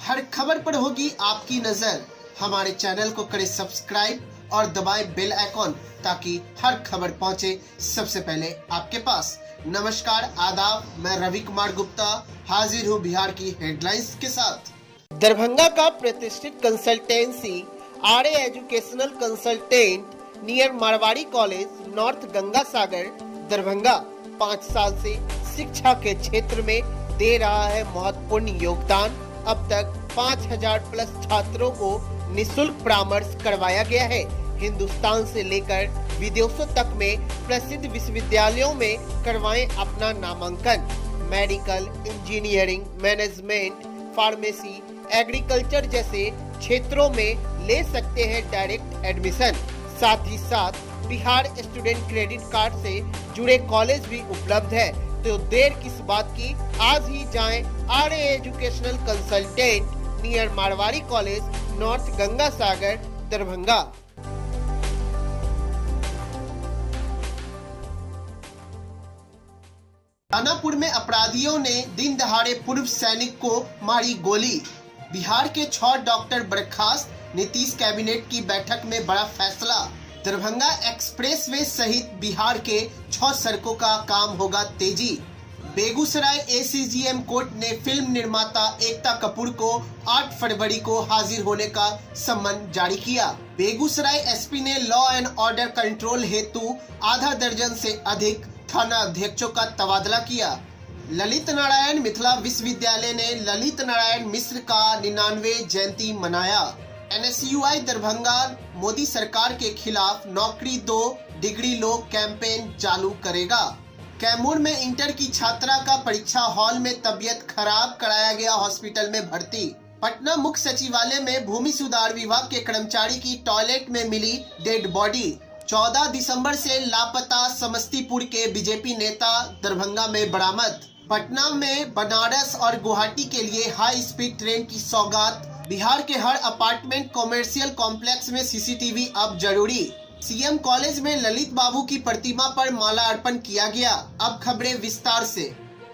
हर खबर पर होगी आपकी नजर। हमारे चैनल को करें सब्सक्राइब और दबाएं बेल आइकॉन ताकि हर खबर पहुंचे सबसे पहले आपके पास। नमस्कार, आदाब, मैं रवि कुमार गुप्ता हाजिर हूं बिहार की हेडलाइंस के साथ। दरभंगा का प्रतिष्ठित consultancy RA educational consultant near Marwari college north Ganga Sagar Darbhanga 5 साल से शिक्षा के क्षेत्र में दे रहा है महत्वपूर्ण योगदान। अब तक 5000 प्लस छात्रों को निशुल्क परामर्श करवाया गया है। हिंदुस्तान से लेकर विदेशों तक में प्रसिद्ध विश्वविद्यालयों में करवाएं अपना नामांकन। Medical, engineering, management, pharmacy, agriculture जैसे क्षेत्रों में ले सकते हैं डायरेक्ट एडमिशन। साथ ही साथ बिहार स्टूडेंट क्रेडिट कार्ड से जुड़े कॉलेज भी उपलब्ध है। तो देर किस बात की, आज ही जाएं RA educational consultant near Marwari college north Ganga Sagar Darbhanga. Danapur में अपराधियों ने दिन दहाड़े पूर्व सैनिक को मारी गोली। बिहार के 6 डॉक्टर बर्खास्त, नीतीश कैबिनेट की बैठक में बड़ा फैसला। दरभंगा एक्सप्रेसवे सहित बिहार के 6 सड़कों का काम होगा तेजी। बेगूसराय एसीजीएम कोर्ट ने फिल्म निर्माता एकता कपूर को 8 फरवरी को हाजिर होने का सम्मन जारी किया। बेगूसराय एसपी ने लॉ एंड ऑर्डर कंट्रोल हेतु आधा दर्जन से अधिक थाना अध्यक्षों का तबादला किया। ललित नारायण मिथिला विश्वविद्यालय ने ललित नारायण मिश्र का 99 जयंती मनाया। एनएसयूआई दरभंगा मोदी सरकार के खिलाफ नौकरी दो डिग्री लो कैंपेन चालू करेगा। कैमूर में इंटर की छात्रा का परीक्षा हॉल में तबीयत खराब, कराया गया हॉस्पिटल में भर्ती। पटना मुख्य सचिवालय में भूमि सुधार विभाग के कर्मचारी की टॉयलेट में मिली डेड बॉडी। 14 दिसंबर से लापता समस्तीपुर के बीजेपी नेता दरभंगा में बरामद। पटना में बनारस और गुवाहाटी के लिए हाई स्पीड ट्रेन की सौगात। बिहार के हर अपार्टमेंट कॉमर्शियल कॉम्प्लेक्स में सीसीटीवी अब जरूरी। सीएम कॉलेज में ललित बाबू की प्रतिमा पर माला अर्पण किया गया। अब खबरें विस्तार से।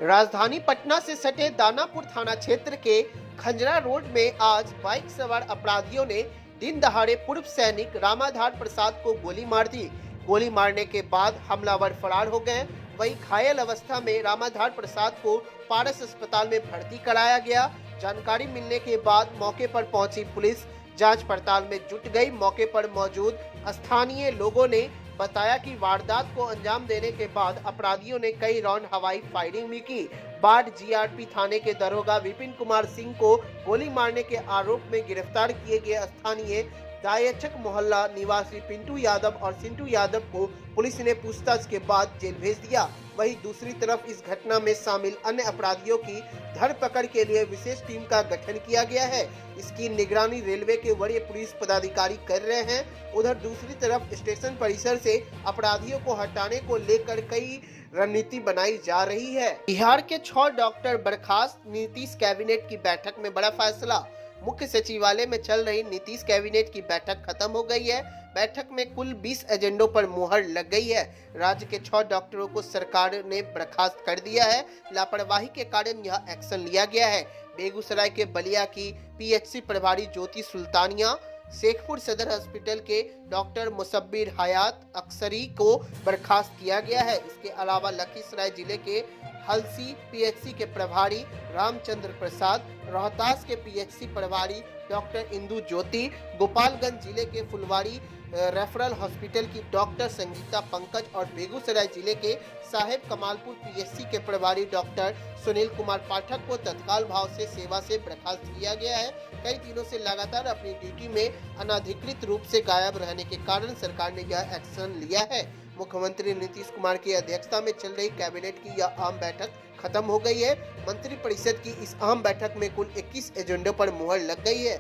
राजधानी पटना से सटे दानापुर थाना क्षेत्र के खंजरा रोड में आज बाइक सवार अपराधियों ने दिन दहाड़े पूर्व सैनिक रामाधार प्रसाद को गोली मार दी। गोली मारने के बाद हमलावर फरार हो गए। वहीं घायल अवस्था में रामाधार प्रसाद को पारस अस्पताल में भर्ती कराया गया। जानकारी मिलने के बाद मौके पर पहुंची पुलिस जांच पड़ताल में जुट गई। मौके पर मौजूद स्थानीय लोगों ने बताया कि वारदात को अंजाम देने के बाद अपराधियों ने कई राउंड हवाई फायरिंग भी की। बाढ़ जीआरपी थाने के दरोगा विपिन कुमार सिंह को गोली मारने के आरोप में गिरफ्तार किए गए स्थानीय दायचक मोहल्ला निवासी पिंटू यादव और सिंटू यादव को पुलिस ने पूछताछ के बाद जेल भेज दिया। वहीं दूसरी तरफ इस घटना में शामिल अन्य अपराधियों की धरपकड़ के लिए विशेष टीम का गठन किया गया है। इसकी निगरानी रेलवे के वरीय पुलिस पदाधिकारी कर रहे हैं। उधर दूसरी तरफ स्टेशन परिसर से अपराधियों को हटाने को लेकर कई रणनीति बनाई जा रही है। बिहार के 6 डॉक्टर बर्खास्त, नीतीश कैबिनेट की बैठक में बड़ा फैसला। मुख्य सचिवालय में चल रही नीतीश कैबिनेट की बैठक खत्म हो गई है। बैठक में कुल 20 एजेंडों पर मुहर लग गई है। राज्य के 6 डॉक्टरों को सरकार ने बर्खास्त कर दिया है। लापरवाही के कारण यह एक्शन लिया गया है। बेगूसराय के बलिया की पीएचसी प्रभारी ज्योति सुल्तानिया, शेखपुर सदर हॉस्पिटल के डॉक्टर मुसब्बिर हयात अक्सरी को बर्खास्त किया गया है। इसके अलावा लखीसराय जिले के हलसी पीएचसी के प्रभारी रामचंद्र प्रसाद, रोहतास के पीएचसी प्रभारी डॉक्टर इंदु ज्योति, गोपालगंज जिले के फुलवारी रेफरल हॉस्पिटल की डॉक्टर संगीता पंकज और बेगूसराय जिले के साहेब कमालपुर पीएचसी के प्रभारी डॉक्टर सुनील कुमार पाठक को तत्काल भाव से सेवा से बर्खास्त किया गया है। कई दिनों से लगातार अपनी ड्यूटी में अनाधिकृत रूप से गायब रहने के कारण सरकार ने यह एक्शन लिया है। मुख्यमंत्री नीतीश कुमार की अध्यक्षता में चल रही कैबिनेट की यह आम बैठक खत्म हो गई है। मंत्रिपरिषद की इस आम बैठक में कुल 21 एजेंडों पर मुहर लग गई है।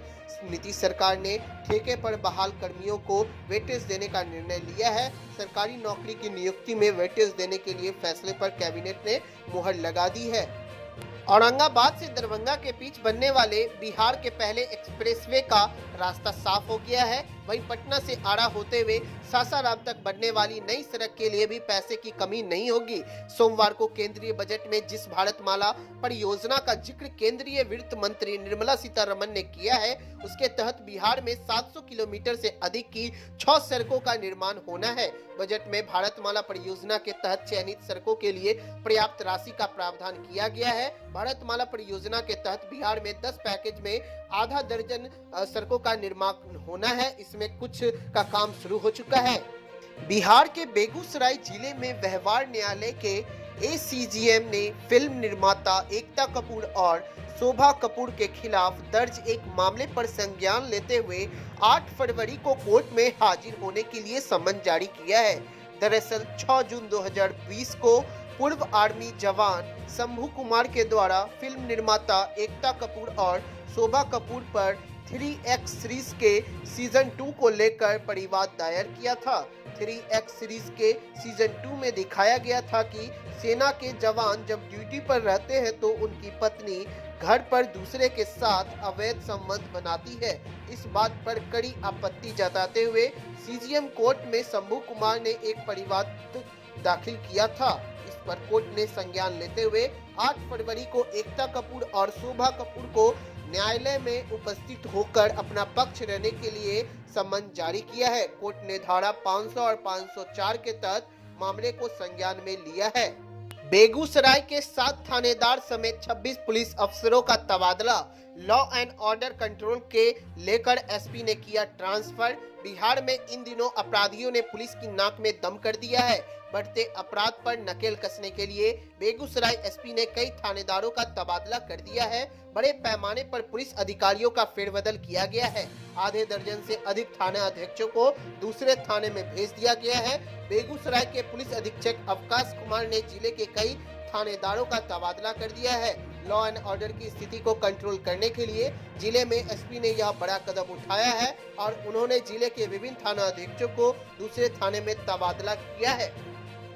नीतीश सरकार ने ठेके पर बहाल कर्मियों को वेटेज देने का निर्णय लिया है। सरकारी नौकरी की नियुक्ति में वेटेज देने के लिए फैसले पर कैबिनेट ने मुहर लगा दी है। औरंगाबाद से दरभंगा के बीच बनने वाले बिहार के पहले एक्सप्रेसवे का रास्ता साफ हो गया है। वहीं पटना से आरा होते हुए सासाराम तक बनने वाली नई सड़क के लिए भी पैसे की कमी नहीं होगी। सोमवार को केंद्रीय बजट में जिस भारतमाला परियोजना का जिक्र केंद्रीय वित्त मंत्री निर्मला सीतारमण ने किया है, उसके तहत बिहार में 700 किलोमीटर से अधिक की 6 सड़कों का निर्माण होना है। बजट में भारतमाला परियोजना के तहत चयनित सड़कों के लिए पर्याप्त राशि का प्रावधान किया गया है। भारतमाला परियोजना के तहत बिहार में 10 पैकेज में आधा दर्जन सड़कों का निर्माण होना है। इसमें कुछ का काम शुरू हो चुका है। बिहार के बेगूसराय जिले में व्यवहार न्यायालय के एसीजीएम ने फिल्म निर्माता एकता कपूर और शोभा कपूर के खिलाफ दर्ज एक मामले पर संज्ञान लेते हुए 8 फरवरी को कोर्ट में हाजिर होने के लिए सम्मन जारी किया है। दरअसल 6 जून 2020 को पूर्व आर्मी जवान शंभू कुमार के द्वारा फिल्म निर्माता एकता कपूर और शोभा कपूर पर 3X सीरीज के सीजन 2 को लेकर परिवाद दायर किया था। 3X सीरीज के सीजन 2 में दिखाया गया था कि सेना के जवान जब ड्यूटी पर रहते हैं तो उनकी पत्नी घर पर दूसरे के साथ अवैध संबंध बनाती है। इस बात पर कड़ी आपत्ति जताते हुए सीजीएम कोर्ट में शंभू कुमार ने एक परिवाद दाखिल किया था। इस पर कोर्ट ने संज्ञान लेते हुए 8 फरवरी को एकता कपूर और शोभा कपूर को न्यायालय में उपस्थित होकर अपना पक्ष रहने के लिए सम्मन जारी किया है। कोर्ट ने धारा 500 और 504 के तहत मामले को संज्ञान में लिया है। बेगूसराय के 7 थानेदार समेत 26 पुलिस अफसरों का तबादला। लॉ एंड ऑर्डर कंट्रोल के लेकर एसपी ने किया ट्रांसफर। बिहार में इन दिनों अपराधियों ने पुलिस की नाक में दम कर दिया है। बढ़ते अपराध पर नकेल कसने के लिए बेगूसराय एसपी ने कई थानेदारों का तबादला कर दिया है। बड़े पैमाने पर पुलिस अधिकारियों का फेरबदल किया गया है। आधे दर्जन से अधिक थाना अध्यक्षों को दूसरे थाने में भेज दिया गया है। बेगूसराय के पुलिस अधीक्षक अवकाश कुमार ने जिले के कई थानेदारों का तबादला कर दिया है। लॉ एंड ऑर्डर की स्थिति को कंट्रोल करने के लिए जिले में एसपी ने यह बड़ा कदम उठाया है और उन्होंने जिले के विभिन्न थाना अधीक्षकों को दूसरे थाने में तबादला किया है।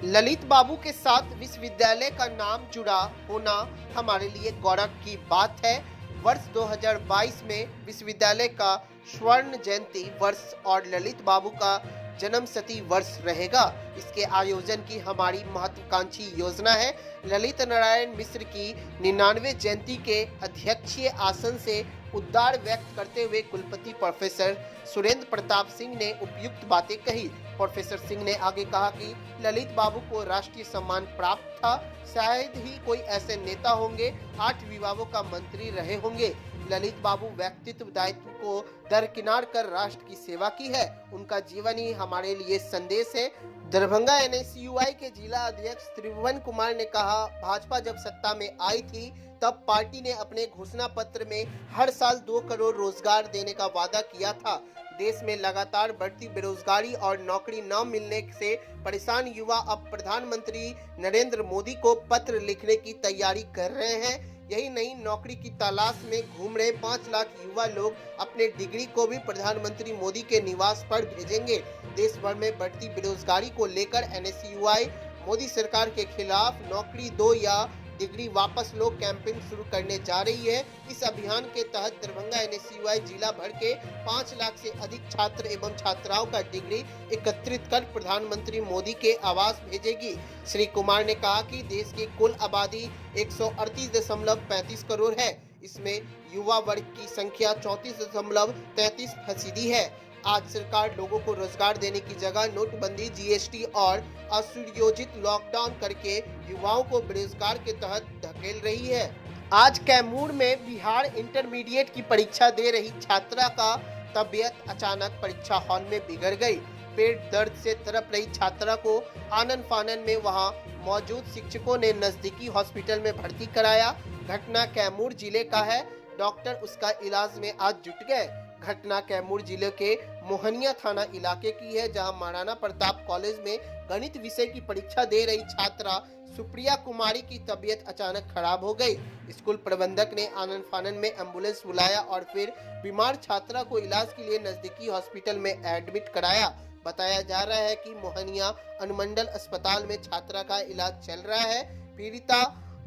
ललित बाबू के साथ विश्वविद्यालय का नाम जुड़ा होना हमारे लिए गौरव की बात है। वर्ष 2022 में विश्वविद्यालय का स्वर्ण जयंती वर्ष और ललित बाबू का जन्म शती वर्ष रहेगा। इसके आयोजन की हमारी महत्वाकांक्षी योजना है। ललित नारायण मिश्र की 99वें जयंती के अध्यक्षीय आसन से उद्गार व्यक्त करते हुए कुलपति प्रोफेसर सुरेंद्र प्रताप सिंह ने उपयुक्त बातें कही। प्रोफेसर सिंह ने आगे कहा कि ललित बाबू को राष्ट्रीय सम्मान प्राप्त था। शायद ही कोई ऐसे नेता होंगे 8 विभागों का मंत्री रहे होंगे। ललित बाबू व्यक्तित्व दायित्व को दरकिनार कर राष्ट्र की सेवा की है। उनका जीवन ही हमारे लिए संदेश है। दरभंगा NSUI के जिला अध्यक्ष त्रिभुवन कुमार ने कहा, भाजपा जब सत्ता में आई थी तब पार्टी ने अपने घोषणा पत्र में हर साल 2 करोड़ रोजगार देने का वादा किया था। देश में लगातार बढ़ती बेरोजगारी और नौकरी न मिलने से परेशान युवा अब प्रधानमंत्री नरेंद्र मोदी को पत्र लिखने की तैयारी कर रहे हैं। यही नहीं, नौकरी की तलाश में घूम रहे 5 लाख युवा लोग अपने डिग्री को भी प्रधानमंत्री मोदी के निवास पर भेजेंगे। देश भर में बढ़ती बेरोजगारी को लेकर NSUI मोदी सरकार के खिलाफ नौकरी दो या डिग्री वापस लो कैंपेन शुरू करने जा रही है। इस अभियान के तहत दरभंगा NSUI जिला भर के 5 लाख से अधिक छात्र एवं छात्राओं का डिग्री एकत्रित कर प्रधानमंत्री मोदी के आवास भेजेगी। श्री कुमार ने कहा कि देश की कुल आबादी 138.35 करोड़ है। इसमें युवा वर्ग की संख्या 34.33% है। आज सरकार लोगों को रोजगार देने की जगह नोटबंदी, GST और असुयोजित लॉकडाउन करके युवाओं को बेरोजगार के तहत धकेल रही है। आज कैमूर में बिहार इंटरमीडिएट की परीक्षा दे रही छात्रा का तबीयत अचानक परीक्षा हॉल में बिगड़ गई। पेट दर्द से तड़प रही छात्रा को आनन फानन में वहां मौजूद शिक्षकों ने नजदीकी हॉस्पिटल में भर्ती कराया। घटना कैमूर जिले का है। डॉक्टर उसका इलाज में आज जुट गए। घटना कैमूर जिले के मोहनिया थाना इलाके की है, जहां महाराणा प्रताप कॉलेज में गणित विषय की परीक्षा दे रही छात्रा सुप्रिया कुमारी की तबीयत अचानक खराब हो गई। स्कूल प्रबंधक ने आनन फानन में एम्बुलेंस बुलाया और फिर बीमार छात्रा को इलाज के लिए नजदीकी हॉस्पिटल में एडमिट कराया। बताया जा रहा है कि मोहनिया अनुमंडल अस्पताल में छात्रा का इलाज चल रहा है। पीड़िता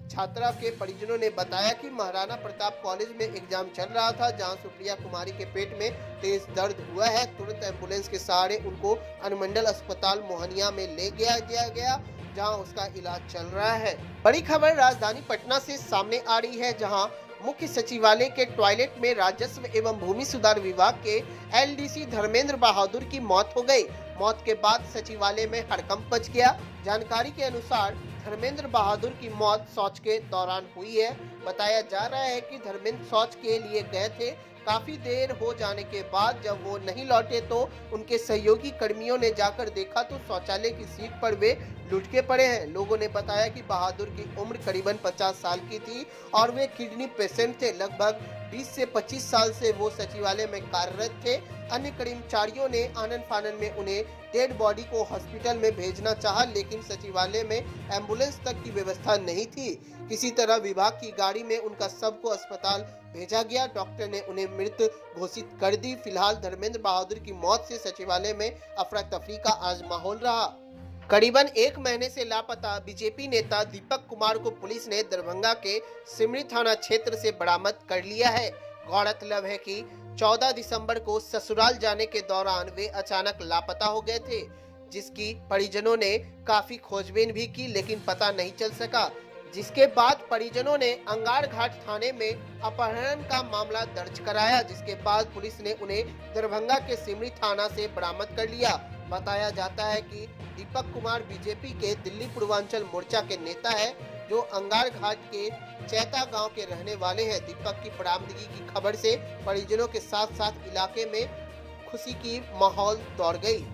छात्रा के परिजनों ने बताया कि महाराणा प्रताप कॉलेज में एग्जाम चल रहा था, जहां सुप्रिया कुमारी के पेट में तेज दर्द हुआ है। तुरंत एम्बुलेंस के सहारे उनको अनुमंडल अस्पताल मोहनिया में ले गया गया, जहां उसका इलाज चल रहा है। बड़ी खबर राजधानी पटना से सामने आ रही है, जहां मुख्य सचिवालय के टॉयलेट में राजस्व एवं भूमि सुधार विभाग के एलडीसी धर्मेंद्र बहादुर की मौत हो गई। मौत के बाद सचिवालय में हड़कंप मच गया। जानकारी के अनुसार धर्मेंद्र बहादुर की मौत शौच के दौरान हुई है। बताया जा रहा है कि धर्मेंद्र शौच के लिए गए थे। काफी देर हो जाने के बाद जब वो नहीं लौटे तो उनके सहयोगी कर्मियों ने जाकर देखा तो शौचालय की सीट पर वे लुढ़के पड़े हैं। लोगों ने बताया कि बहादुर की उम्र करीबन 50 साल की थी और वे किडनी पेशेंट थे। लगभग 20 से 25 साल से वो सचिवालय में कार्यरत थे। अन्य कर्मचारियों ने आनन फानन में उन्हें डेड बॉडी को हॉस्पिटल में भेजना चाहा, लेकिन सचिवालय में एम्बुलेंस तक की व्यवस्था नहीं थी। किसी तरह विभाग की गाड़ी में उनका शव को अस्पताल भेजा गया। डॉक्टर ने उन्हें मृत घोषित कर दी। फिलहाल धर्मेंद्र बहादुर की मौत से सचिवालय में अफरा तफरी का आज माहौल रहा। करीबन 1 महीने से लापता बीजेपी नेता दीपक कुमार को पुलिस ने दरभंगा के सिमरी थाना क्षेत्र से बरामद कर लिया है। गौरतलब है कि 14 दिसंबर को ससुराल जाने के दौरान वे अचानक लापता हो गए थे, जिसकी परिजनों ने काफी खोजबीन भी की, लेकिन पता नहीं चल सका। जिसके बाद परिजनों ने अंगार घाट थाने में अपहरण का मामला दर्ज कराया, जिसके बाद पुलिस ने उन्हें दरभंगा के सिमरी थाना से बरामद कर लिया। बताया जाता है कि दीपक कुमार बीजेपी के दिल्ली पूर्वांचल मोर्चा के नेता है, जो अंगार घाट के चैता गांव के रहने वाले हैं। दीपक की बरामदगी की खबर से परिजनों के साथ साथ इलाके में खुशी की माहौल दौड़ गई।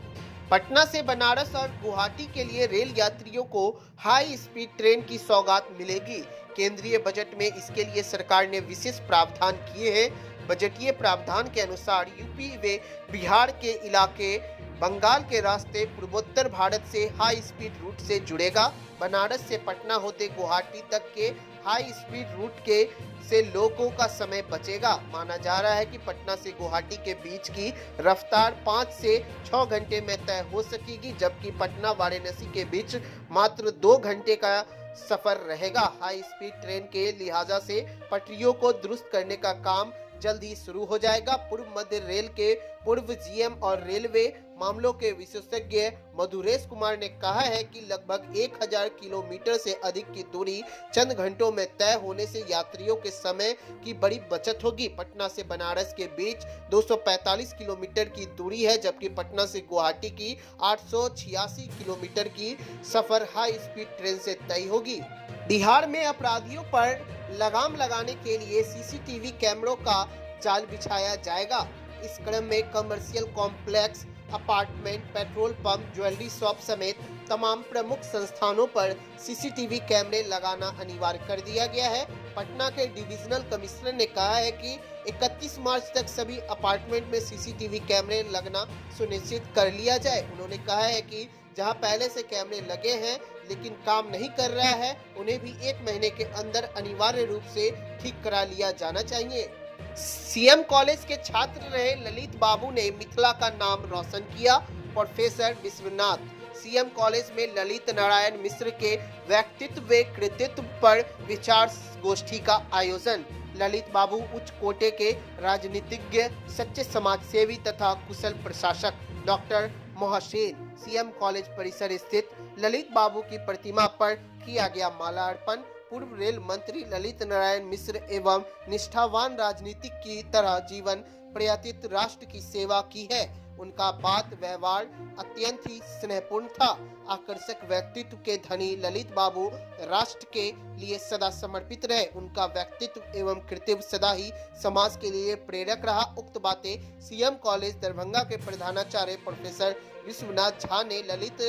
पटना से बनारस और गुवाहाटी के लिए रेल यात्रियों को हाई स्पीड ट्रेन की सौगात मिलेगी। केंद्रीय बजट में इसके लिए सरकार ने विशेष प्रावधान किए हैं। बजटीय प्रावधान के अनुसार यूपी व बिहार के इलाके बंगाल के रास्ते पूर्वोत्तर भारत से हाई स्पीड रूट से जुड़ेगा। बनारस से पटना होते गुवाहाटी तक के हाई स्पीड रूट के से लोगों का समय बचेगा। माना जा रहा है कि पटना से गुवाहाटी के बीच की रफ्तार 5 से 6 घंटे में तय हो सकेगी, जबकि पटना वाराणसी के बीच मात्र 2 घंटे का सफर रहेगा। हाई स्पीड ट्रेन के लिहाजा से पटरियों को दुरुस्त करने का काम जल्द ही शुरू हो जाएगा। पूर्व मध्य रेल के पूर्व जीएम और रेलवे मामलों के विशेषज्ञ मधुरेश कुमार ने कहा है कि लगभग 1000 किलोमीटर से अधिक की दूरी चंद घंटों में तय होने से यात्रियों के समय की बड़ी बचत होगी। पटना से बनारस के बीच 245 किलोमीटर की दूरी है, जबकि पटना से गुवाहाटी की 886 किलोमीटर की सफर हाई स्पीड ट्रेन से तय होगी। बिहार में अपराधियों पर लगाम लगाने के लिए सीसीटीवी कैमरों का जाल बिछाया जाएगा। इस क्रम में commercial complex, apartment, petrol pump, jewellery shop समेत तमाम प्रमुख संस्थानों पर सीसीटीवी कैमरे लगाना अनिवार्य कर दिया गया है। पटना के डिविजनल कमिश्नर ने कहा है कि 31 मार्च तक सभी अपार्टमेंट में सीसीटीवी कैमरे लगना सुनिश्चित कर लिया जाए। उन्होंने कहा है कि जहां पहले से कैमरे लगे हैं लेकिन काम नहीं कर रहा है, उन्हें भी 1 महीने के अंदर अनिवार्य रूप से ठीक करा लिया जाना चाहिए। सीएम कॉलेज के छात्र रहे ललित बाबू ने मिथिला का नाम रोशन किया। प्रोफेसर विश्वनाथ सीएम कॉलेज में ललित नारायण मिश्र के व्यक्तित्व व कृतित्व पर विचार गोष्ठी का आयोजन। ललित बाबू उच्च कोटि के राजनीतिज्ञ, सच्चे समाजसेवी तथा कुशल प्रशासक डॉक्टर मोहसिन। सीएम कॉलेज परिसर स्थित ललित बाबू की प्रतिमा पर किया गया माल्यार्पण। पूर्व रेल मंत्री ललित नारायण मिश्र एवं निष्ठावान राजनीतिक की तरह जीवन पर्यतीत राष्ट्र की सेवा की है। उनका बात व्यवहार अत्यंत ही स्नेहपूर्ण था। आकर्षक व्यक्तित्व के धनी ललित बाबू राष्ट्र के लिए सदा समर्पित रहे। उनका व्यक्तित्व एवं कृतित्व सदा ही समाज के लिए प्रेरक रहा। उक्त बातें सीएम कॉलेज दरभंगा के प्रधानाचार्य प्रोफेसर विश्वनाथ झा ने ललित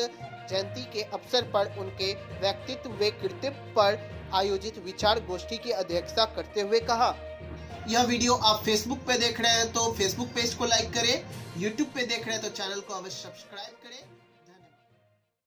जयंती के अवसर पर उनके व्यक्तित्व व कृतित्व पर आयोजित विचार गोष्ठी की अध्यक्षता करते हुए कहा। यह वीडियो आप फेसबुक पे देख रहे हैं तो फेसबुक पेज को लाइक करें, यूट्यूब पे देख रहे हैं तो चैनल को अवश्य सब्सक्राइब करें।